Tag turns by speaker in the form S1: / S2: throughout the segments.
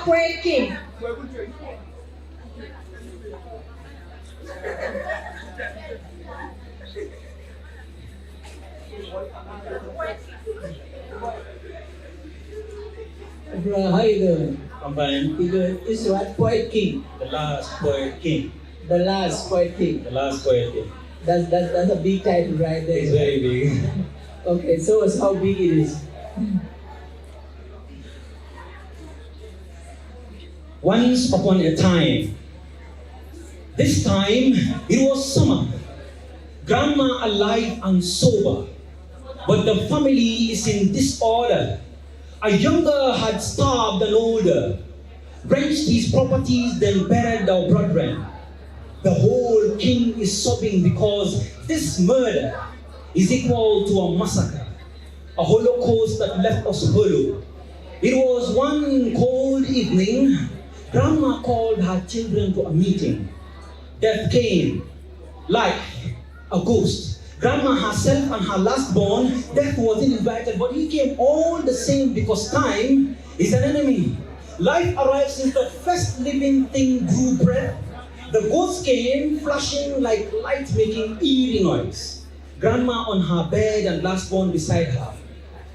S1: Poet King.
S2: Bro, how you doing?
S3: I'm fine.
S2: You good? This is what? Poet King.
S3: The last poet king.
S2: The last Poet King.
S3: The last poet king.
S2: That's a big title right there.
S3: It's very big.
S2: Okay, so it's how big it is.
S3: Once upon a time, this time it was summer. Grandma alive and sober, but the family is in disorder. A younger had starved an older, wrenched his properties, then buried our brethren. The whole king is sobbing because this murder is equal to a massacre, a holocaust that left us hollow. It was one cold evening. Grandma called her children to a meeting. Death came like a ghost. Grandma herself and her last born, death wasn't invited, but he came all the same because time is an enemy. Life arrives since the first living thing grew breath. The ghost came flashing like light, making eerie noise. Grandma on her bed and last born beside her.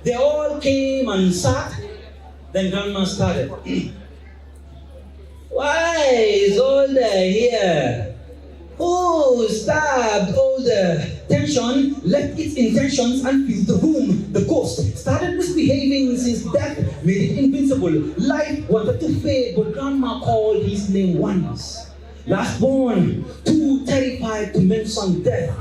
S3: They all came and sat. Then Grandma started. Why is older here? Who stabbed older? Tension left its intentions and filled the room. The ghost started misbehaving since death made it invincible. Life wanted to fade, but Grandma called his name once. Last born, too terrified to mention death.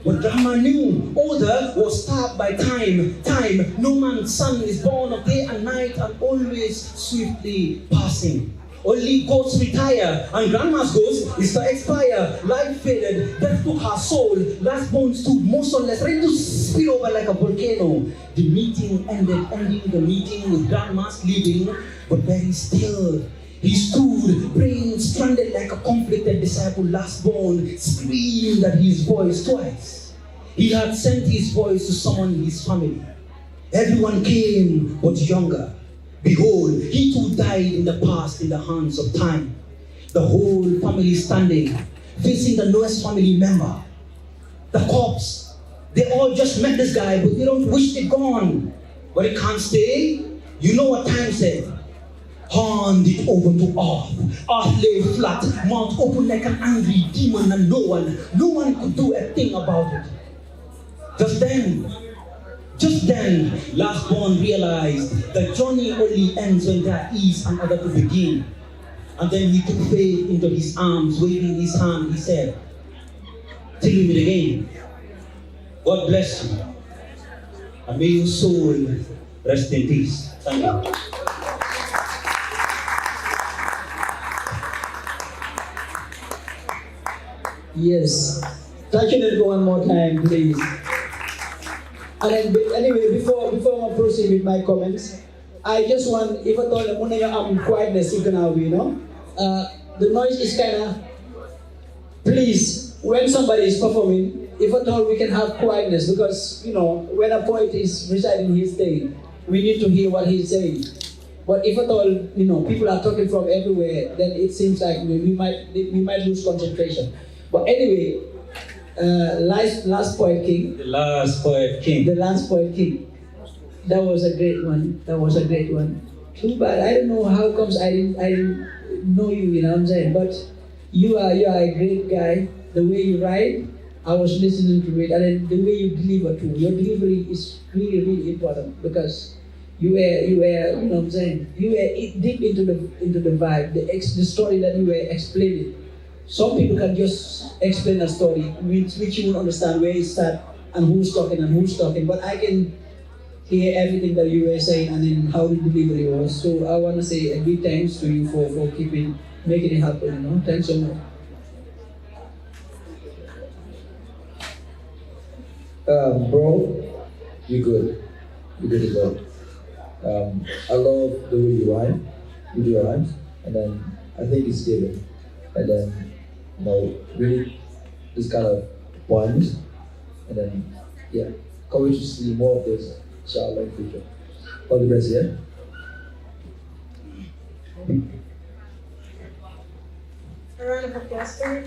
S3: But Grandma knew older was stabbed by time. Time, no man's son is born of day and night and always swiftly passing. Only ghosts retire, and Grandma's ghost is to expire. Life faded, death took her soul. Last born stood motionless, ready to spill over like a volcano. The meeting ended, ending the meeting with Grandma's leaving, but very still. He stood, brain stranded like a conflicted disciple. Last born screamed at his voice twice. He had sent his voice to summon his family. Everyone came, but younger. Behold, he too died in the past in the hands of time. The whole family standing, facing the newest family member. The corpse, they all just met this guy, but they don't wish it gone. But it can't stay. You know what time said? Hand it over to earth. Earth lay flat, mouth open like an angry demon, and no one could do a thing about it. Just then, last born realized the journey only ends when there is another to begin. And then he took faith into his arms, waving his hand. He said, "Till we meet again, God bless you, and may your soul rest in peace." Thank you.
S2: Yes. Touch it one more time, please. And then, anyway, before I proceed with my comments, I just want, if at all, I'm quietness, you know. The noise is kind of, please, when somebody is performing, if at all we can have quietness, because, you know, when a poet is reciting his day, we need to hear what he's saying. But if at all, you know, people are talking from everywhere, then it seems like we might lose concentration. But anyway, last Poet King.
S3: The last poet king.
S2: The last Poet King. That was a great one. Too bad. I don't know how comes I didn't know you, you know what I'm saying? But you are a great guy. The way you write, I was listening to it, and then the way you deliver too. Your delivery is really, really important, because you were, you know what I'm saying? You were deep into the vibe, the story that you were explaining. Some people can just explain a story which you won't understand where it starts and who's talking, but I can hear everything that you were saying and then how the delivery was. So I want to say a big thanks to you for making it happen, you know. Thanks so much.
S4: Bro, you're good. You're good as well. I love the way you rhyme, you do your rhymes, and then I think it's given. And then, you know, really this kind of poems, and then, yeah, can't wait to see more of this, inshallah, in the future. All the best, yeah?
S1: A round of applause for her.